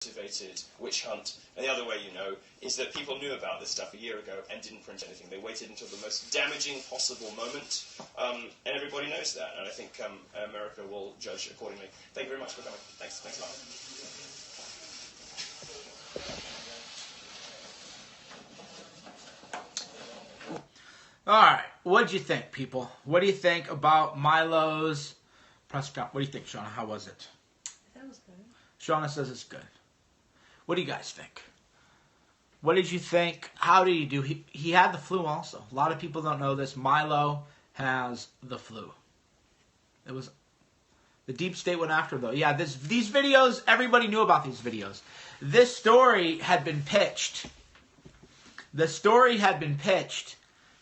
motivated witch hunt. And the other way, you know, is that people knew about this stuff a year ago and didn't print anything. They waited until the most damaging possible moment, and everybody knows that. And I think America will judge accordingly. Thank you very much for coming. Thanks a lot. All right, what did you think, people? What do you think about Milo's press conference? What do you think, Shauna? How was it? I thought it was good. Shauna says it's good. What do you guys think? What did you think? How did he do? He had the flu also. A lot of people don't know this. Milo has the flu. It was the deep state went after him, though. Yeah, these videos, everybody knew about these videos. This story had been pitched. The story had been pitched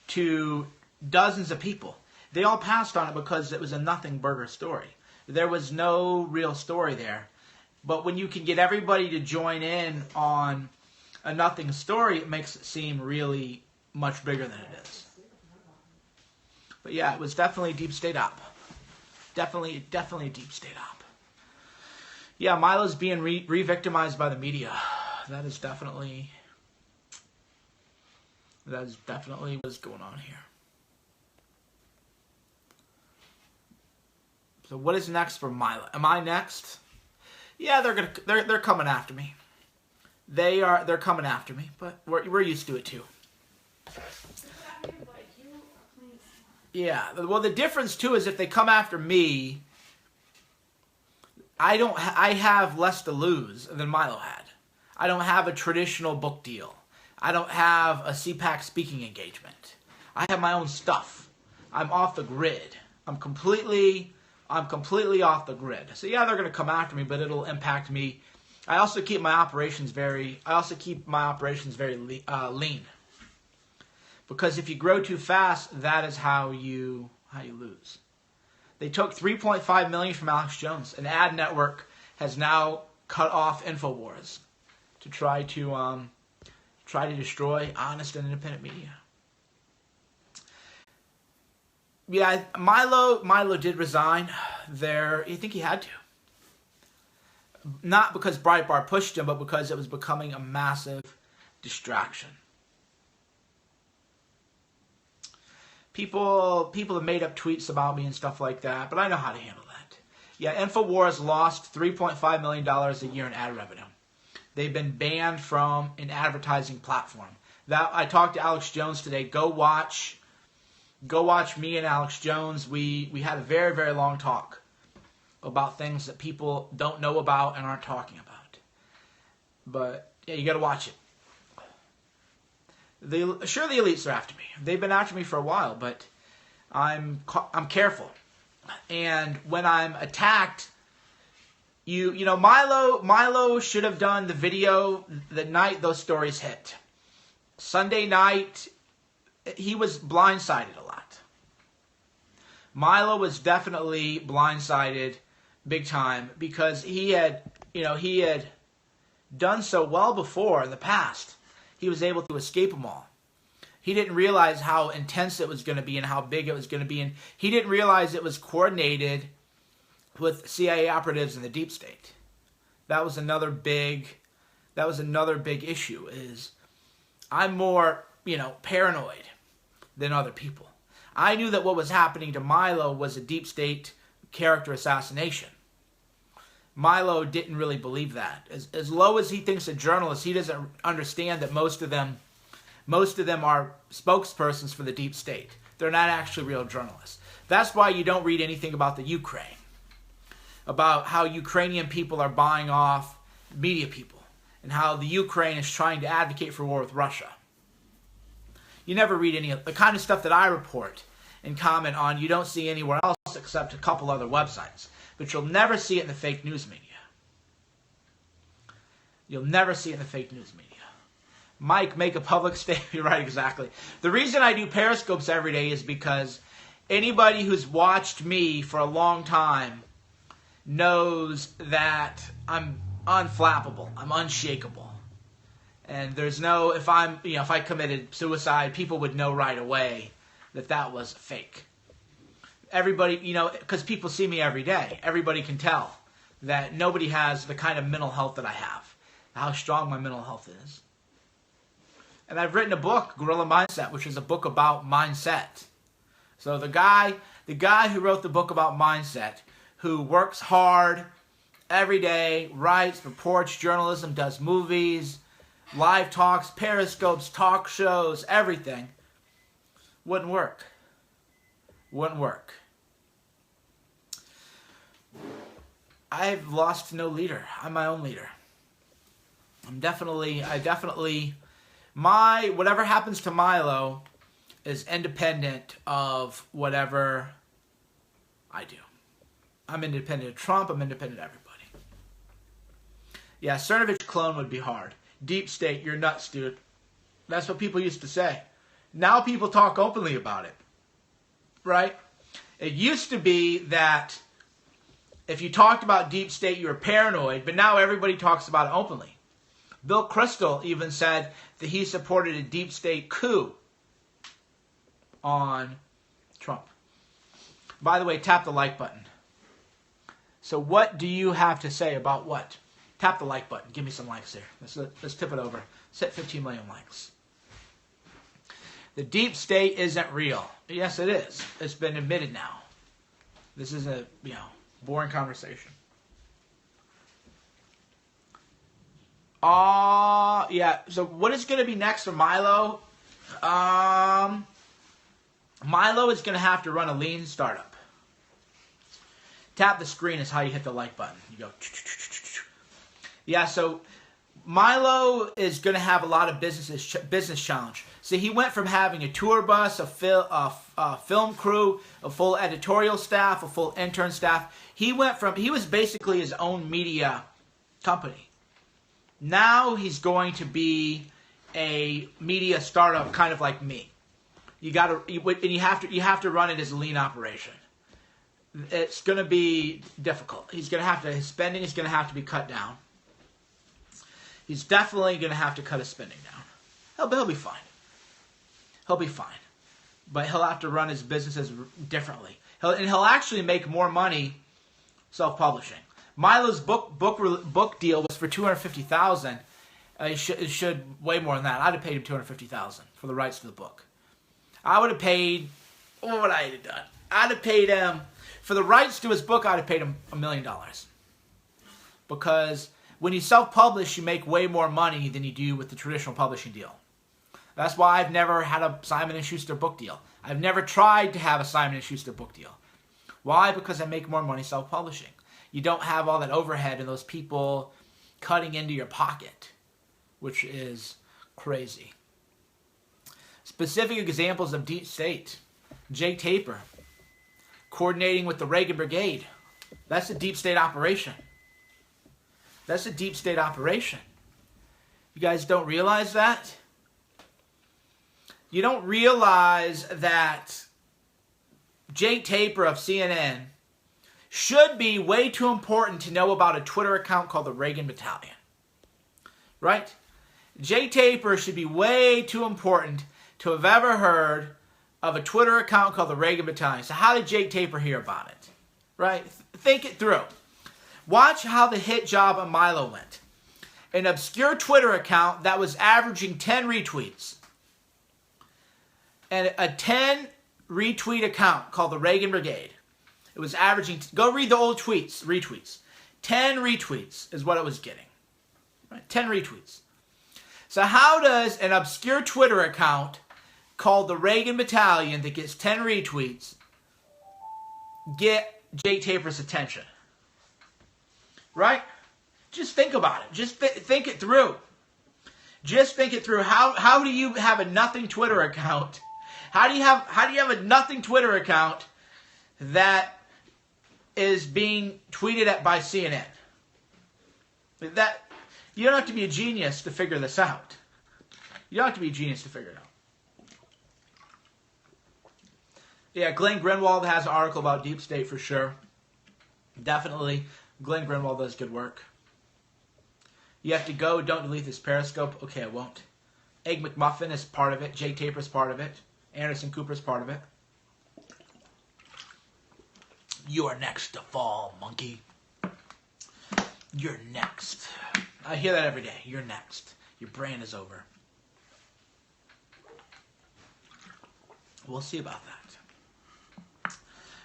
to dozens of people. They all passed on it because it was a nothing burger story. There was no real story there. But when you can get everybody to join in on a nothing story, it makes it seem really much bigger than it is. But yeah, it was definitely deep state up. Definitely deep state up. Yeah, Milo's being re-victimized by the media. That is definitely what's going on here. So what is next for Milo? Am I next? Yeah, they're coming after me. They're coming after me, but we're used to it too. Yeah, well, the difference too is if they come after me, I have less to lose than Milo had. I don't have a traditional book deal. I don't have a CPAC speaking engagement. I have my own stuff. I'm off the grid. I'm completely off the grid. So yeah, they're going to come after me, but it'll impact me. I also keep my operations very lean. Because if you grow too fast, that is how you lose. They took $3.5 million from Alex Jones. An ad network has now cut off InfoWars to try to destroy honest and independent media. Yeah, Milo did resign there. I think he had to. Not because Breitbart pushed him, but because it was becoming a massive distraction. People have made up tweets about me and stuff like that, but I know how to handle that. Yeah, InfoWars lost $3.5 million a year in ad revenue. They've been banned from an advertising platform. That I talked to Alex Jones today. Go watch me and Alex Jones. We had a very, very long talk about things that people don't know about and aren't talking about. But yeah, you got to watch it. The elites are after me. They've been after me for a while, but I'm careful. And when I'm attacked, you know, Milo should have done the video the night those stories hit. Sunday night, he was blindsided a lot. Milo was definitely blindsided big time because he had done so well before in the past. He was able to escape them all. He didn't realize how intense it was going to be and how big it was going to be, and he didn't realize it was coordinated with CIA operatives in the deep state. That was another big issue. Is I'm more, paranoid than other people. I knew that what was happening to Milo was a deep state character assassination. Milo didn't really believe that. As low as he thinks of journalists, he doesn't understand that most of them are spokespersons for the deep state. They're not actually real journalists. That's why you don't read anything about the Ukraine, about how Ukrainian people are buying off media people, and how the Ukraine is trying to advocate for war with Russia. You never read any of the kind of stuff that I report and comment on. You don't see anywhere else except a couple other websites. But you'll never see it in the fake news media. You'll never see it in the fake news media. Mike, make a public statement. You're right, exactly. The reason I do Periscopes every day is because anybody who's watched me for a long time knows that I'm unflappable. I'm unshakable. And there's no, if I committed suicide, people would know right away that was fake. Everybody, because people see me every day, everybody can tell that nobody has the kind of mental health that I have. how strong my mental health is. And I've written a book, Gorilla Mindset, which is a book about mindset. So the guy who wrote the book about mindset, who works hard every day, writes, reports, journalism, does movies, live talks, periscopes, talk shows, everything, wouldn't work. Wouldn't work. I've lost no leader. I'm my own leader. Whatever happens to Milo is independent of whatever I do. I'm independent of Trump. I'm independent of everybody. Yeah, Cernovich clone would be hard. Deep state, you're nuts, dude. That's what people used to say. Now people talk openly about it. Right? It used to be that if you talked about deep state, you were paranoid, but now everybody talks about it openly. Bill Kristol even said that he supported a deep state coup on Trump. By the way, tap the like button. So what do you have to say about what? Tap the like button. Give me some likes here. Let's tip it over. Set 15 million likes. The deep state isn't real. Yes, it is. It's been admitted now. This is a, boring conversation. Yeah. So what is going to be next for Milo? Milo is going to have to run a lean startup. Tap the screen is how you hit the like button. You go. Yeah. So Milo is going to have a lot of business challenge. See, he went from having a tour bus, a film crew, a full editorial staff, a full intern staff. He was basically his own media company. Now he's going to be a media startup, kind of like me. You have to run it as a lean operation. It's going to be difficult. His spending is going to have to be cut down. He's definitely going to have to cut his spending down. He'll be fine. He'll be fine. But he'll have to run his businesses differently. He'll actually make more money self-publishing. Milo's book deal was for $250,000. It should way more than that. I'd have paid him $250,000 for the rights to the book. I would have paid, what would I have done? I'd have paid him, for the rights to his book, I'd have paid him $1 million. Because when you self-publish, you make way more money than you do with the traditional publishing deal. That's why I've never had a Simon & Schuster book deal. I've never tried to have a Simon & Schuster book deal. Why? Because I make more money self-publishing. You don't have all that overhead and those people cutting into your pocket, which is crazy. Specific examples of deep state. Jake Tapper, coordinating with the Reagan Brigade. That's a deep state operation. That's a deep state operation. You guys don't realize that? You don't realize that Jake Tapper of CNN should be way too important to know about a Twitter account called the Reagan Battalion. Right? Jake Tapper should be way too important to have ever heard of a Twitter account called the Reagan Battalion. So how did Jake Tapper hear about it? Right? Think it through. Watch how the hit job on Milo went. An obscure Twitter account that was averaging 10 retweets. And a 10 retweet account called the Reagan Brigade. It was averaging, go read the old retweets. 10 retweets is what it was getting. Right? 10 retweets. So how does an obscure Twitter account called the Reagan Battalion that gets 10 retweets get Jake Tapper's attention? Right? Just think about it. Just think it through. Just think it through. How do you have a nothing Twitter account? How do you have a nothing Twitter account that is being tweeted at by CNN? That you don't have to be a genius to figure this out. You don't have to be a genius to figure it out. Yeah, Glenn Greenwald has an article about deep state for sure. Definitely. Glenn Greenwald does good work. You have to go. Don't delete this Periscope. Okay, I won't. Egg McMuffin is part of it. Jake Tapper is part of it. Anderson Cooper is part of it. You are next to fall, monkey. You're next. I hear that every day. You're next. Your brain is over. We'll see about that.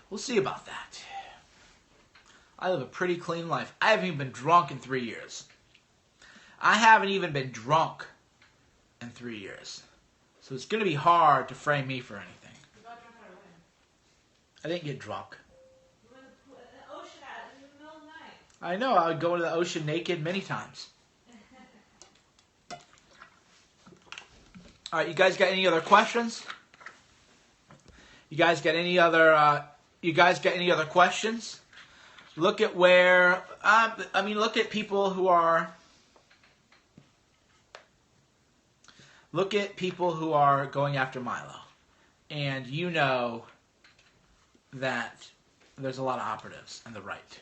We'll see about that. I live a pretty clean life. I haven't even been drunk in 3 years. I haven't even been drunk in 3 years. So it's going to be hard to frame me for anything. You got drunk right away. I didn't get drunk. You went to the ocean in the middle of the night. I know. I would go to the ocean naked many times. All right, you guys got any other questions? You guys got any other questions? Look at where look at people who are going after Milo. And you know that there's a lot of operatives on the right.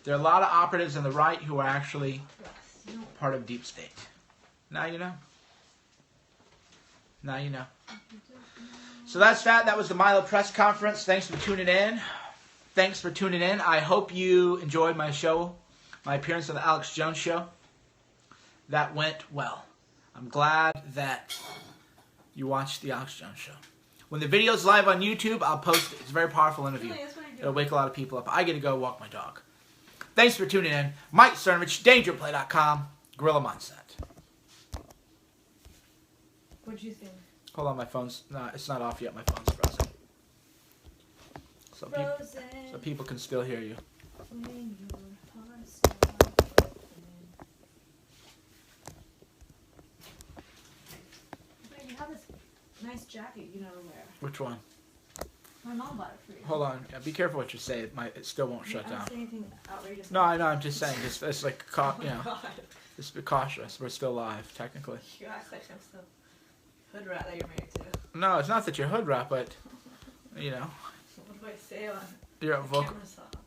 There are a lot of operatives on the right who are actually part of deep state. Now you know. Now you know. So that's that. That was the MILO press conference. Thanks for tuning in. I hope you enjoyed my show, my appearance on the Alex Jones Show. That went well. I'm glad that you watched the Alex Jones Show. When the video's live on YouTube, I'll post it. It's a very powerful interview. Really, that's what I do. It'll wake a lot of people up. I get to go walk my dog. Thanks for tuning in. Mike Cernovich, DangerPlay.com, Gorilla Mindset. What'd you think? Hold on, my phone's not. It's not off yet. My phone's frozen. So people can still hear you. When your heart's not broken. But you have this nice jacket you never wear. Which one? My mom bought it for you. Hold on. Yeah, be careful what you say. It still won't shut I down. don't say anything outrageous. No, I know. I'm just saying. It's like, Oh my God. just be cautious. We're still live, technically. You act like I'm still hood rat that you're married to. No, it's not that you're hood rat, but, you know, What do I say on you're a the vocal. camera's off?